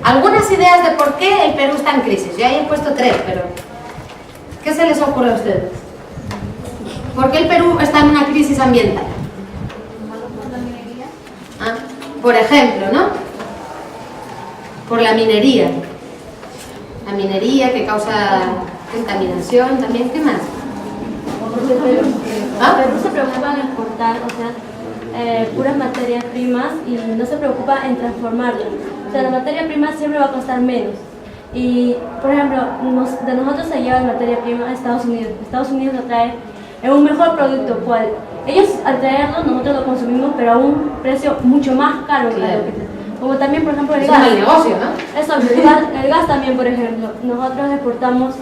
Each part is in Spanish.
Algunas ideas de por qué el Perú está en crisis. Yo ahí he puesto 3, pero ¿qué se les ocurre a ustedes? ¿Por qué el Perú está en una crisis ambiental? Por ejemplo, ¿no? Por la minería. La minería que causa contaminación también. ¿Qué más? Perú se preocupa en exportar, o sea, puras materias primas y no se preocupa en transformarlas. O sea, la materia prima siempre va a costar menos. Y, por ejemplo, de nosotros se lleva la materia prima a Estados Unidos. Estados Unidos lo trae en un mejor producto, cual ellos al traerlo nosotros lo consumimos, pero a un precio mucho más caro. Claro. Como también, por ejemplo, el Es gas. un negocio, ¿no? Eso, el gas también, por ejemplo. Nosotros exportamos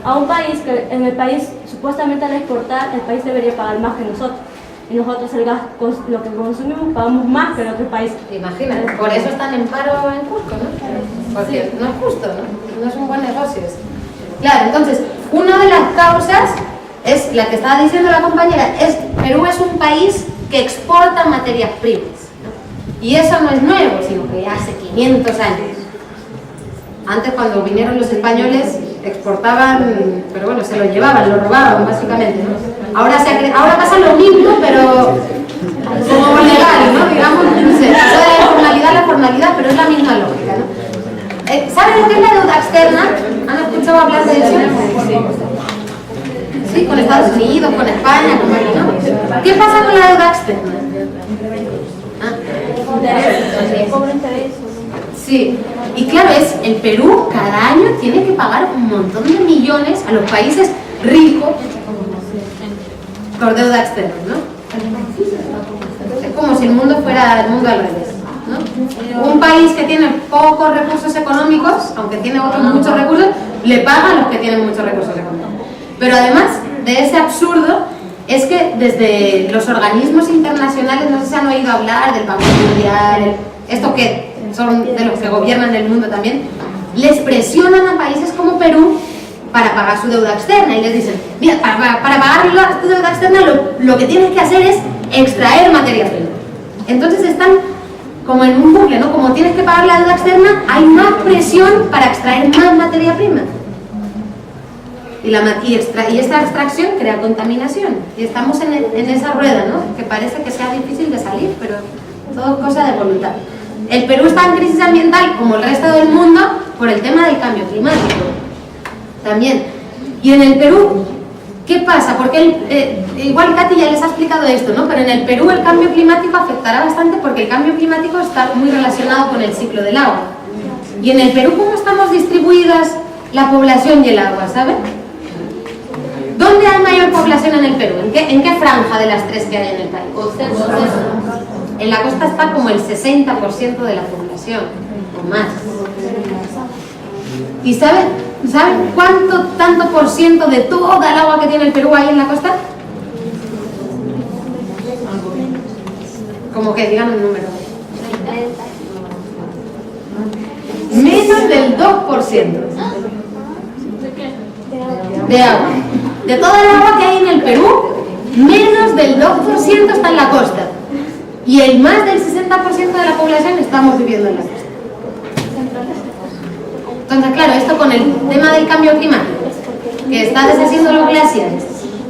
a un país que en el país, supuestamente al exportar, el país debería pagar más que nosotros. Y nosotros el gas, lo que consumimos, pagamos más que en otros países. Imagínate, por eso están en paro en Cusco, ¿no? Porque sí, no es justo, ¿no? No es un buen negocio eso. Claro, entonces, una de las causas es la que estaba diciendo la compañera, es Perú es un país que exporta materias primas, ¿no? Y eso no es nuevo, sino que ya hace 500 años. Antes, cuando vinieron los españoles, exportaban, pero bueno, se lo llevaban, lo robaban básicamente, ¿no? Ahora pasa lo mismo, pero como legal, ¿no? Digamos, no sé, pasa de la formalidad a la formalidad, pero es la misma lógica, ¿no? ¿Saben lo que es la deuda externa? ¿Han escuchado hablar de eso? Sí, con Estados Unidos, con España, con Mali, ¿no? ¿Qué pasa con la deuda externa? Sí, y claro, el Perú cada año tiene que pagar un montón de millones a los países ricos por deuda externa, ¿no? Es como si el mundo fuera el mundo al revés, ¿no? Un país que tiene pocos recursos económicos, aunque tiene otros muchos recursos, le paga a los que tienen muchos recursos económicos. Pero además de ese absurdo, es que desde los organismos internacionales, no sé si han oído hablar del Banco Mundial, esto que son de los que gobiernan el mundo también, les presionan a países como Perú para pagar su deuda externa y les dicen, mira, para pagar la deuda externa lo que tienes que hacer es extraer materia prima. Entonces están como en un bucle, ¿no? Como tienes que pagar la deuda externa, hay más presión para extraer más materia prima. Y esta extracción crea contaminación. Y estamos en esa rueda, ¿no? Que parece que sea difícil de salir, pero todo es cosa de voluntad. El Perú está en crisis ambiental, como el resto del mundo, por el tema del cambio climático. También. Y en el Perú, ¿qué pasa? Porque igual Katy ya les ha explicado esto, ¿no? Pero en el Perú el cambio climático afectará bastante porque el cambio climático está muy relacionado con el ciclo del agua. Y en el Perú, ¿cómo estamos distribuidas la población y el agua, ¿saben? ¿Dónde hay mayor población en el Perú? ¿En qué franja de las 3 que hay en el país? En la costa está como el 60% de la población, o más. ¿Y saben tanto por ciento de toda el agua que tiene el Perú hay en la costa? Como que digan un número. Menos del 2% de agua. De toda el agua que hay en el Perú, menos del 2% está en la costa. Y el más del 60% de la población estamos viviendo en la costa. Entonces, claro, esto con el tema del cambio climático, que está deshaciendo los glaciares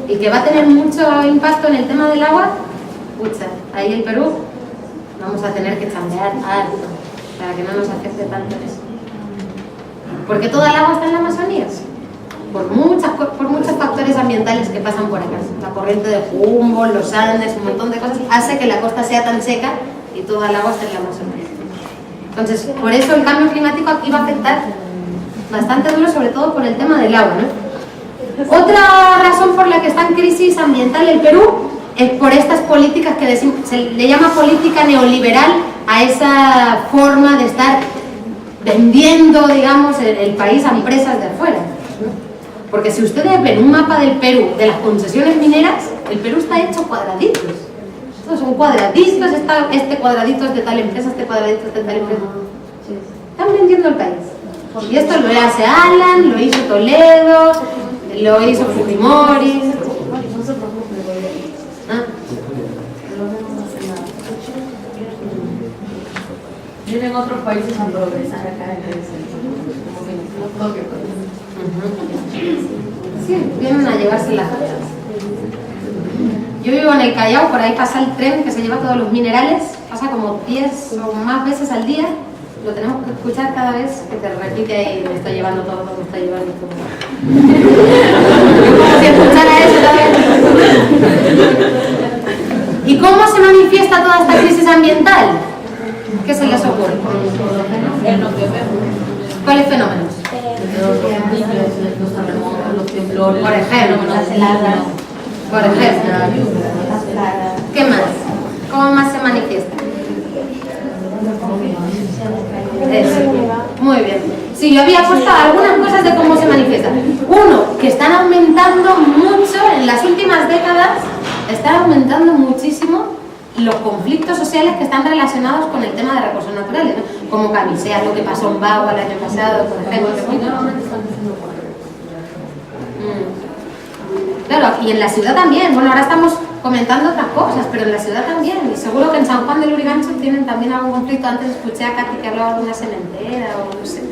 y que va a tener mucho impacto en el tema del agua, pucha, ahí el Perú vamos a tener que chambear harto para que no nos afecte tanto eso. Porque toda el agua está en la Amazonía, por muchos factores ambientales que pasan por acá. La corriente de Humboldt, los Andes, un montón de cosas, hace que la costa sea tan seca y toda el agua esté en la Amazonía. Entonces, por eso el cambio climático aquí va a afectar bastante duro, sobre todo por el tema del agua, ¿no? Otra razón por la que está en crisis ambiental el Perú es por estas políticas que se le llama política neoliberal a esa forma de estar vendiendo, digamos, el país a empresas de afuera, ¿no? Porque si ustedes ven un mapa del Perú, de las concesiones mineras, el Perú está hecho cuadraditos. Estos son cuadraditos, este cuadradito es de tal empresa, este cuadradito es de tal empresa. Están vendiendo el país. Y esto lo hace Alan, lo hizo Toledo, lo hizo Fujimori. vienen otros países a progresar acá en Grecia. Como que no toque con eso. Sí, vienen a llevarse las cosas. Yo vivo en el Callao, por ahí pasa el tren que se lleva todos los minerales, pasa como 10 o más veces al día, lo tenemos que escuchar cada vez que te repite ahí, me está llevando todo, me está llevando todo. Como si escuchara eso cada vez. ¿Y cómo se manifiesta toda esta crisis ambiental? ¿Qué se les ocurre? ¿Cuáles fenómenos? Los terremotos, los temblores, Por ejemplo, las heladas. Por ejemplo, ¿qué más? ¿Cómo más se manifiesta? Eso. Muy bien. Sí, yo había puesto algunas cosas de cómo se manifiesta. Uno, que están aumentando mucho en las últimas décadas, están aumentando muchísimo los conflictos sociales que están relacionados con el tema de recursos naturales, ¿no? Como Camisea, lo que pasó en Bagua el año pasado, por ejemplo. Claro, y en la ciudad también. Bueno, ahora estamos comentando otras cosas, pero en la ciudad también. Y seguro que en San Juan de Lurigancho tienen también algún conflicto. Antes escuché a Katy que hablaba de una cementera o no sé.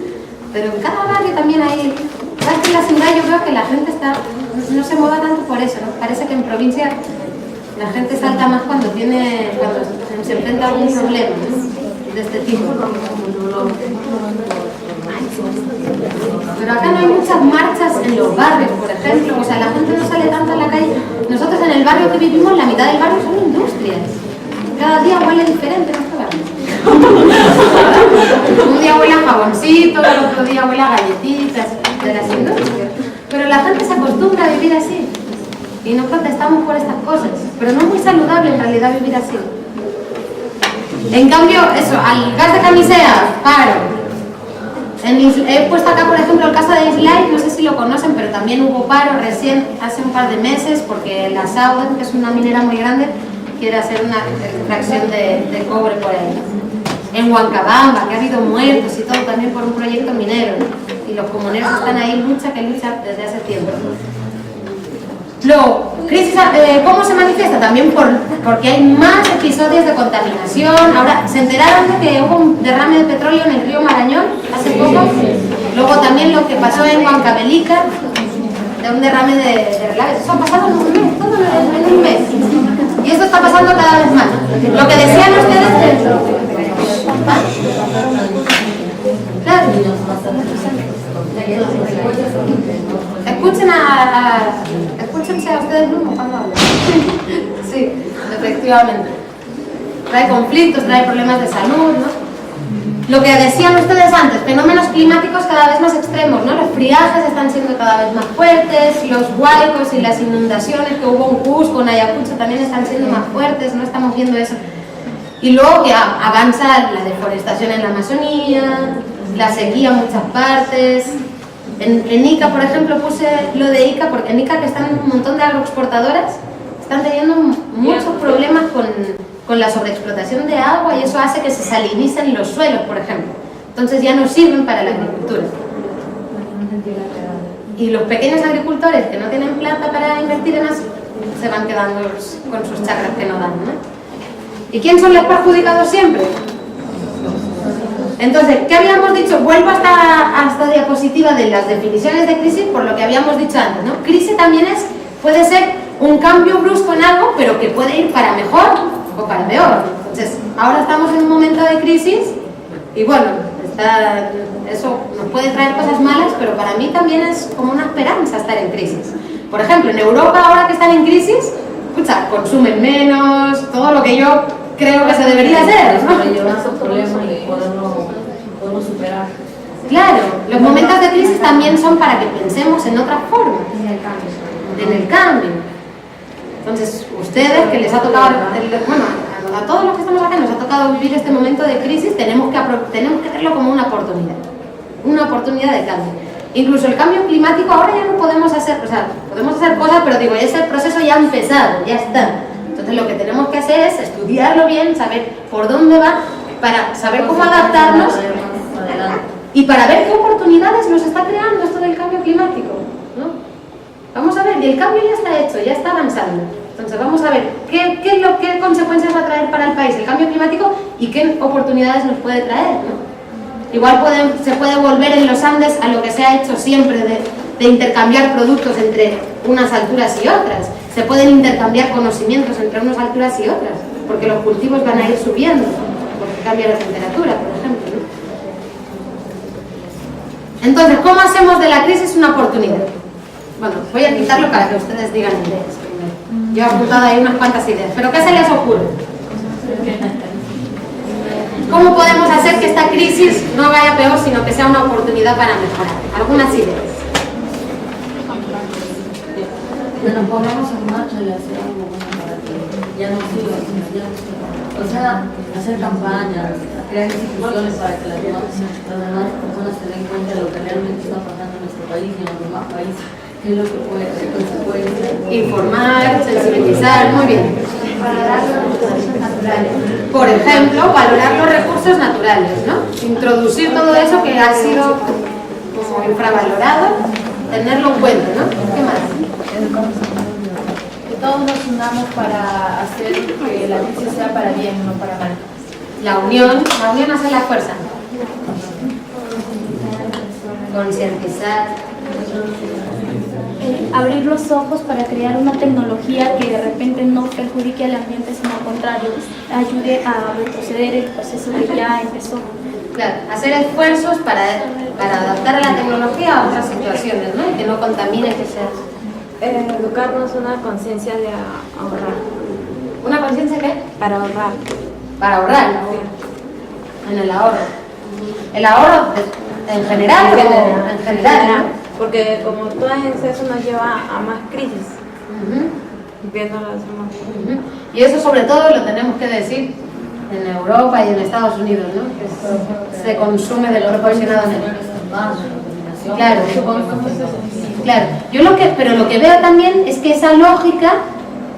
Pero en cada barrio también hay... ¿Sabes que en la ciudad yo creo que la gente no se mueve tanto por eso, ¿no? Parece que en provincia la gente salta más cuando se enfrenta a algún problema, ¿no? De este tipo. Pero acá no hay muchas marchas en los barrios, por ejemplo. O sea, la gente no sale tanto a la calle. Nosotros en el barrio que vivimos, la mitad del barrio son industrias. Cada día huele diferente nuestro barrio. Un día huele a jaboncito, el otro día huele a galletitas de las industrias. Pero la gente se acostumbra a vivir así. Y no protestamos por estas cosas. Pero no es muy saludable en realidad vivir así. En cambio, eso, al gas de Camisea, paro. He puesto acá, por ejemplo, el caso de Islay, no sé si lo conocen, pero también hubo paro recién, hace un par de meses, porque la Sauden, que es una minera muy grande, quiere hacer una extracción de cobre por ahí. En Huancabamba, que ha habido muertos y todo también por un proyecto minero. Y los comuneros están ahí, lucha desde hace tiempo. Luego, crisis, ¿cómo se manifiesta? También porque hay más episodios de contaminación. Ahora, ¿se enteraron de que hubo un derrame de petróleo en el río Marañón hace poco? Luego también lo que pasó en Huancavelica, de un derrame de relaves. Eso ha pasado en un mes, todo en un mes. Y esto está pasando cada vez más. Lo que decían ustedes es... Claro. Escúchense a ustedes mismos cuando hablan. Sí, efectivamente. Trae conflictos, trae problemas de salud, ¿no? Lo que decían ustedes antes, fenómenos climáticos cada vez más extremos, ¿no? Los friajes están siendo cada vez más fuertes, los huaicos y las inundaciones que hubo en Cusco, en Ayacucho también están siendo más fuertes, ¿no? Estamos viendo eso. Y luego que avanza la deforestación en la Amazonía, la sequía en muchas partes. En Ica, por ejemplo, puse lo de Ica, porque en Ica, que están un montón de agroexportadoras, están teniendo muchos problemas con la sobreexplotación de agua, y eso hace que se salinicen los suelos, por ejemplo. Entonces ya no sirven para la agricultura. Y los pequeños agricultores que no tienen plata para invertir en eso, se van quedando con sus chacras que no dan, ¿no? ¿Y quién son los perjudicados siempre? Entonces, ¿qué habíamos dicho? Vuelvo a esta diapositiva de las definiciones de crisis, por lo que habíamos dicho antes, ¿no? Crisis también puede ser un cambio brusco en algo, pero que puede ir para mejor o para peor. Entonces, ahora estamos en un momento de crisis y bueno, eso nos puede traer cosas malas, pero para mí también es como una esperanza estar en crisis. Por ejemplo, en Europa, ahora que están en crisis, escucha, consumen menos, todo lo que yo creo que se debería hacer, ¿no? Para llevar esos problemas y poderlo superar. Claro, los momentos de crisis también son para que pensemos en otras formas. En el cambio. Entonces, ustedes que les ha tocado, bueno, a todos los que estamos acá nos ha tocado vivir este momento de crisis, tenemos que verlo como una oportunidad de cambio. Incluso el cambio climático ahora ya no podemos hacer, o sea, podemos hacer cosas, pero digo, ese proceso ya ha empezado, ya está. Entonces lo que tenemos que hacer es estudiarlo bien, saber por dónde va, para saber cómo adaptarnos y para ver qué oportunidades nos está creando esto del cambio climático, ¿no? Vamos a ver, y el cambio ya está hecho, ya está avanzando. Entonces vamos a ver qué consecuencias va a traer para el país el cambio climático y qué oportunidades nos puede traer, ¿no? Igual se puede volver en los Andes a lo que se ha hecho siempre de intercambiar productos entre unas alturas y otras. Se pueden intercambiar conocimientos entre unas alturas y otras, porque los cultivos van a ir subiendo, porque cambia la temperatura, por ejemplo, ¿no? Entonces, ¿cómo hacemos de la crisis una oportunidad? Bueno, voy a quitarlo para que ustedes digan ideas primero. Yo he apuntado ahí unas cuantas ideas, pero ¿qué se les ocurre? ¿Cómo podemos hacer que esta crisis no vaya peor, sino que sea una oportunidad para mejorar? Algunas ideas. Que nos pongamos en marcha y hacer algo bueno para que ya no siga, o sea, hacer campañas, crear instituciones para que las demás personas se den cuenta de lo que realmente está pasando en nuestro país y en los demás países, qué es lo que se puede hacer. Informar, sensibilizar, muy bien. Valorar los recursos naturales. Por ejemplo, valorar los recursos naturales, ¿no? Introducir todo eso que ha sido como infravalorado, tenerlo en cuenta, ¿no? ¿Qué más? Que todos nos unamos para hacer que la crisis sea para bien, no para mal. La unión hace la fuerza. Concientizar. Abrir los ojos para crear una tecnología que de repente no perjudique al ambiente, sino al contrario, ayude a retroceder el proceso que ya empezó. Claro, hacer esfuerzos para adaptar a la tecnología a otras situaciones, ¿no? Y que no contamine, que sea. Educarnos una conciencia de ahorrar. ¿Una conciencia qué? Para ahorrar. Para ahorrar. En el ahorro. El ahorro en general, en general, ¿no? Porque como todo en exceso nos lleva a más crisis. Viendo las demás. Y eso sobre todo lo tenemos que decir en Europa y en Estados Unidos, ¿no? Que se consume desproporcionadamente. Claro, claro. Pero lo que veo también es que esa lógica,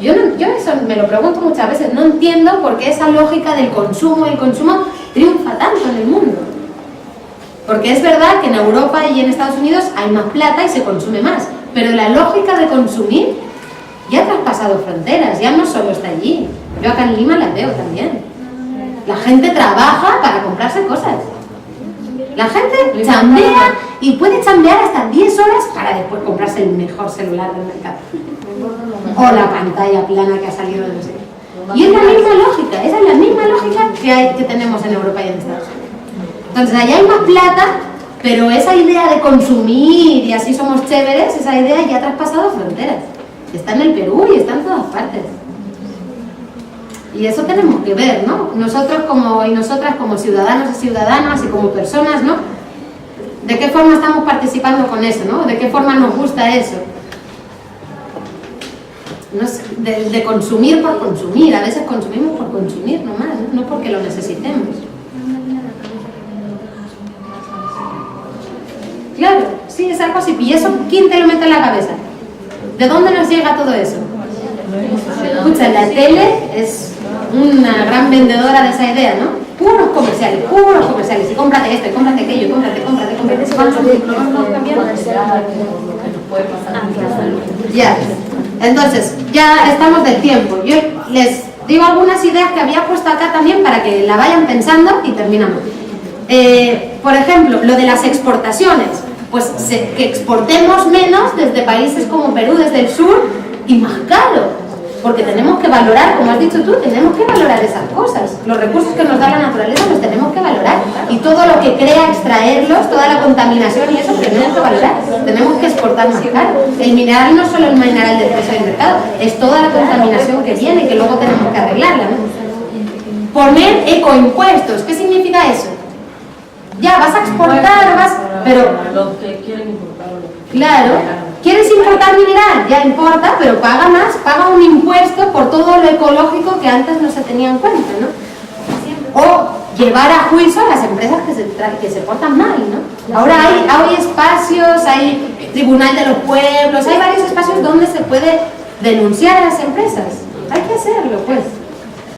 yo eso me lo pregunto muchas veces, no entiendo por qué esa lógica del consumo, el consumo triunfa tanto en el mundo. Porque es verdad que en Europa y en Estados Unidos hay más plata y se consume más, pero la lógica de consumir ya ha traspasado fronteras, ya no solo está allí. Yo acá en Lima la veo también. La gente trabaja para comprarse cosas. La gente chambea y puede chambear hasta 10 horas para después comprarse el mejor celular del mercado. O la pantalla plana que ha salido de no sé qué. Y es la misma lógica, esa es la misma lógica que tenemos en Europa y en Estados Unidos. Entonces allá hay más plata, pero esa idea de consumir y así somos chéveres, esa idea ya ha traspasado fronteras. Está en el Perú y está en todas partes. Y eso tenemos que ver, ¿no? Nosotros y nosotras como ciudadanos y ciudadanas y como personas, ¿no? ¿De qué forma estamos participando con eso, ¿no? ¿De qué forma nos gusta eso? No sé, de consumir por consumir. A veces consumimos por consumir nomás, no porque lo necesitemos. Claro, sí, es algo así. ¿Y eso quién te lo mete en la cabeza? ¿De dónde nos llega todo eso? Escucha, la tele es una gran vendedora de esa idea, ¿no? Puros comerciales. Y cómprate esto, y cómprate aquello, y cómprate. Ya, entonces, ya estamos del tiempo. Yo les digo algunas ideas que había puesto acá también para que la vayan pensando y terminamos. Por ejemplo, lo de las exportaciones, pues que exportemos menos desde países como Perú, desde el sur, y más caro, porque tenemos que valorar, como has dicho tú, tenemos que valorar esas cosas. Los recursos que nos da la naturaleza los tenemos que valorar, y todo lo que crea extraerlos, toda la contaminación y eso tenemos que valorar. Tenemos que exportar más caro. El mineral no es solo el mineral del precio del mercado, es toda la contaminación que viene, que luego tenemos que arreglarla, ¿no? Poner ecoimpuestos, ¿qué significa eso? Ya, vas a exportar, pero... Los que quieren importarlo. Claro, ¿quieres importar mineral? Ya importa, pero paga más, paga un impuesto por todo lo ecológico que antes no se tenía en cuenta, ¿no? O llevar a juicio a las empresas que se portan mal, ¿no? Ahora hay espacios, hay Tribunal de los Pueblos, hay varios espacios donde se puede denunciar a las empresas. Hay que hacerlo, pues.